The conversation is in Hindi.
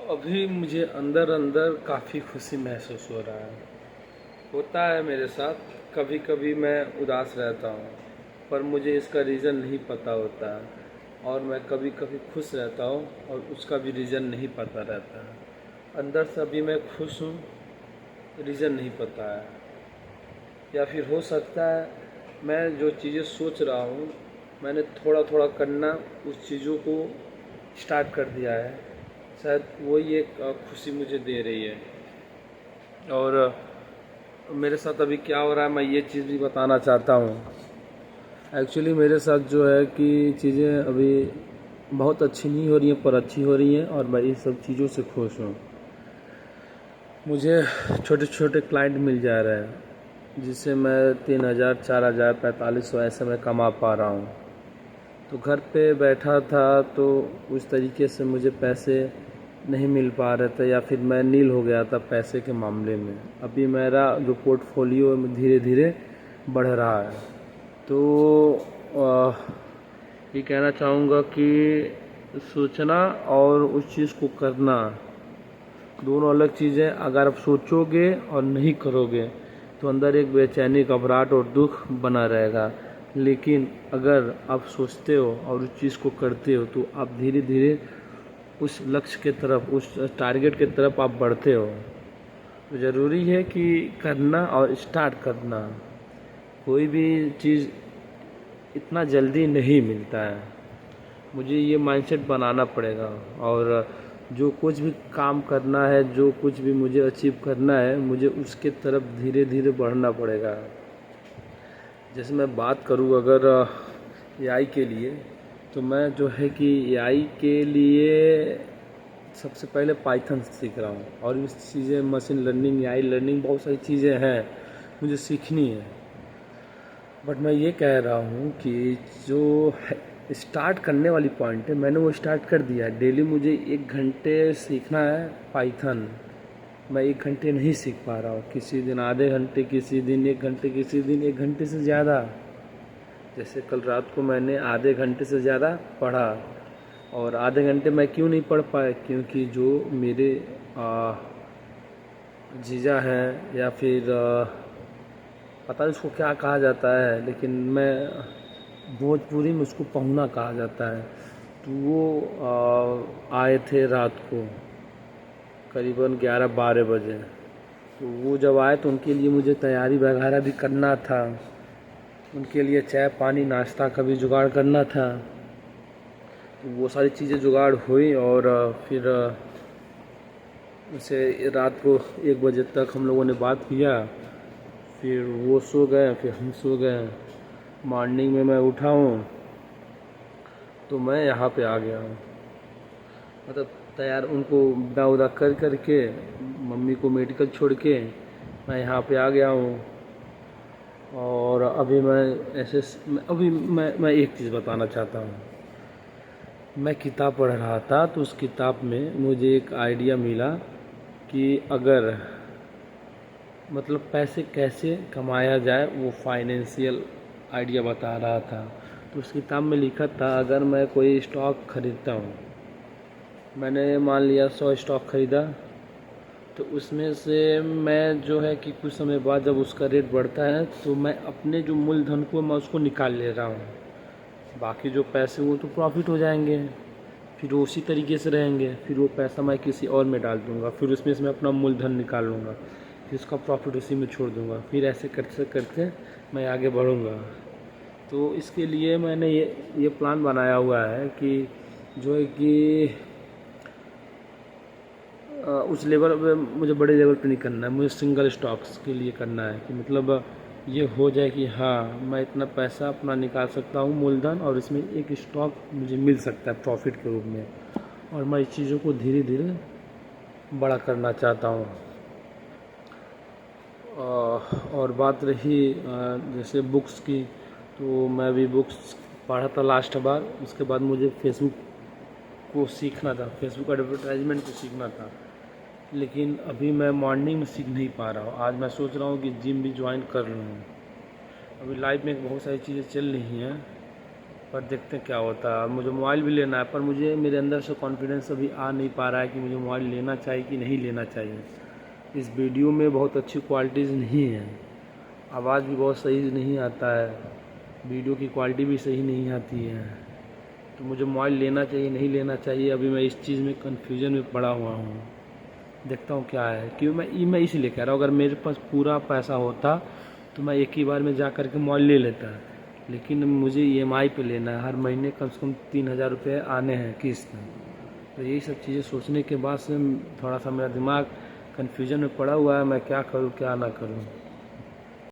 अभी मुझे अंदर अंदर काफ़ी खुशी महसूस हो रहा है। होता है मेरे साथ, कभी कभी मैं उदास रहता हूँ पर मुझे इसका रीज़न नहीं पता होता है, और मैं कभी कभी खुश रहता हूँ और उसका भी रीज़न नहीं पता रहता है। अंदर से अभी मैं खुश हूँ, रीज़न नहीं पता है। या फिर हो सकता है मैं जो चीज़ें सोच रहा हूँ, मैंने थोड़ा थोड़ा करना उस चीज़ों को स्टार्ट कर दिया है। शायद वही एक खुशी मुझे दे रही है। और मेरे साथ अभी क्या हो रहा है, मैं ये चीज़ भी बताना चाहता हूँ। एक्चुअली मेरे साथ जो है कि चीज़ें अभी बहुत अच्छी नहीं हो रही हैं, पर अच्छी हो रही हैं और मैं इन सब चीज़ों से खुश हूँ। मुझे छोटे छोटे क्लाइंट मिल जा रहे हैं जिससे मैं 3,000, 4,000, 4,500 ऐसे में कमा पा रहा हूँ। तो घर पे बैठा था तो उस तरीके से मुझे पैसे नहीं मिल पा रहे थे, या फिर मैं नील हो गया था पैसे के मामले में। अभी मेरा जो पोर्टफोलियो धीरे धीरे बढ़ रहा है। तो ये कहना चाहूँगा कि सोचना और उस चीज़ को करना दोनों अलग चीज़ें। अगर आप सोचोगे और नहीं करोगे तो अंदर एक बेचैनी, घबराहट और दुख बना रहेगा। लेकिन अगर आप सोचते हो और उस चीज़ को करते हो तो आप धीरे धीरे उस लक्ष्य के तरफ, उस टारगेट के तरफ आप बढ़ते हो। तो ज़रूरी है कि करना और स्टार्ट करना। कोई भी चीज़ इतना जल्दी नहीं मिलता है, मुझे ये माइंडसेट बनाना पड़ेगा। और जो कुछ भी काम करना है, जो कुछ भी मुझे अचीव करना है, मुझे उसके तरफ धीरे धीरे बढ़ना पड़ेगा। जैसे मैं बात करूँ अगर एआई के लिए, तो मैं जो है कि एआई के लिए सबसे पहले पाइथन सीख रहा हूँ। और भी चीज़ें, मशीन लर्निंग, एआई लर्निंग, बहुत सारी चीज़ें हैं मुझे सीखनी है। बट मैं ये कह रहा हूँ कि जो स्टार्ट करने वाली पॉइंट है, मैंने वो स्टार्ट कर दिया है। डेली मुझे 1 घंटे सीखना है पाइथन। मैं 1 घंटे नहीं सीख पा रहा हूँ, किसी दिन आधे घंटे, किसी दिन 1 घंटे, किसी दिन 1 घंटे से ज़्यादा। जैसे कल रात को मैंने आधे घंटे से ज़्यादा पढ़ा। और आधे घंटे मैं क्यों नहीं पढ़ पाया, क्योंकि जो मेरे जीजा हैं, या फिर पता नहीं उसको क्या कहा जाता है, लेकिन मैं भोजपुरी में उसको पहुना कहा जाता है। तो वो आए थे रात को करीबन 11-12 बजे। तो वो जब आए तो उनके लिए मुझे तैयारी वगैरह भी करना था, उनके लिए चाय पानी नाश्ता का भी जुगाड़ करना था। तो वो सारी चीज़ें जुगाड़ हुई और फिर उसे रात को 1 बजे तक हम लोगों ने बात किया। फिर वो सो गए, फिर हम सो गए। मॉर्निंग में मैं उठा हूँ तो मैं यहाँ पे आ गया हूँ। मतलब तैयार उनको विदा उदा कर करके, मम्मी को मेडिकल छोड़ के मैं यहाँ पे आ गया हूँ। और अभी मैं एक चीज़ बताना चाहता हूँ। मैं किताब पढ़ रहा था तो उस किताब में मुझे एक आइडिया मिला कि अगर मतलब पैसे कैसे कमाया जाए, वो फाइनेंशियल आइडिया बता रहा था। तो उस किताब में लिखा था, अगर मैं कोई स्टॉक खरीदता हूँ, मैंने मान लिया 100 स्टॉक खरीदा, तो उसमें से मैं जो है कि कुछ समय बाद जब उसका रेट बढ़ता है तो मैं अपने जो मूलधन को मैं उसको निकाल ले रहा हूँ। बाकी जो पैसे वो तो प्रॉफिट हो जाएंगे, फिर वो उसी तरीके से रहेंगे। फिर वो पैसा मैं किसी और में डाल दूँगा, फिर उसमें से मैं अपना मूलधन निकाल लूँगा, फिर उसका प्रॉफिट उसी में छोड़ दूँगा। फिर ऐसे करते करते मैं आगे बढ़ूँगा। तो इसके लिए मैंने ये प्लान बनाया हुआ है कि जो है कि उस लेवल पे मुझे बड़े लेवल पे नहीं करना है, मुझे सिंगल स्टॉक्स के लिए करना है। कि मतलब ये हो जाए कि हाँ, मैं इतना पैसा अपना निकाल सकता हूँ मूलधन, और इसमें एक स्टॉक मुझे मिल सकता है प्रॉफिट के रूप में। और मैं इस चीज़ों को धीरे धीरे बड़ा करना चाहता हूँ। और बात रही जैसे बुक्स की, तो मैं भी बुक्स पढ़ा था लास्ट बार। उसके बाद मुझे फेसबुक को सीखना था, फेसबुक एडवर्टाइजमेंट को सीखना था। लेकिन अभी मैं मॉर्निंग में सीख नहीं पा रहा हूँ। आज मैं सोच रहा हूँ कि जिम भी ज्वाइन कर लूँ। अभी लाइफ में बहुत सारी चीज़ें चल रही हैं, पर देखते हैं क्या होता है। मुझे मोबाइल भी लेना है, पर मुझे मेरे अंदर से कॉन्फिडेंस अभी आ नहीं पा रहा है कि मुझे मोबाइल लेना चाहिए कि नहीं लेना चाहिए। इस वीडियो में बहुत अच्छी क्वालिटीज़ नहीं है, आवाज़ भी बहुत सही नहीं आता है, वीडियो की क्वालिटी भी सही नहीं आती है। तो मुझे मोबाइल लेना चाहिए नहीं लेना चाहिए, अभी मैं इस चीज़ में कन्फ्यूजन में पड़ा हुआ हूँ। देखता हूँ क्या है, क्यों मैं इसलिए कह रहा हूँ, अगर मेरे पास पूरा पैसा होता तो मैं एक ही बार में जा कर के मोबाइल ले लेता, लेकिन मुझे EMI पे लेना है, हर महीने कम से कम 3000 रुपये आने हैं किस्त। तो यही सब चीज़ें सोचने के बाद से थोड़ा सा मेरा दिमाग कन्फ्यूजन में पड़ा हुआ है, मैं क्या करूँ क्या ना करूँ।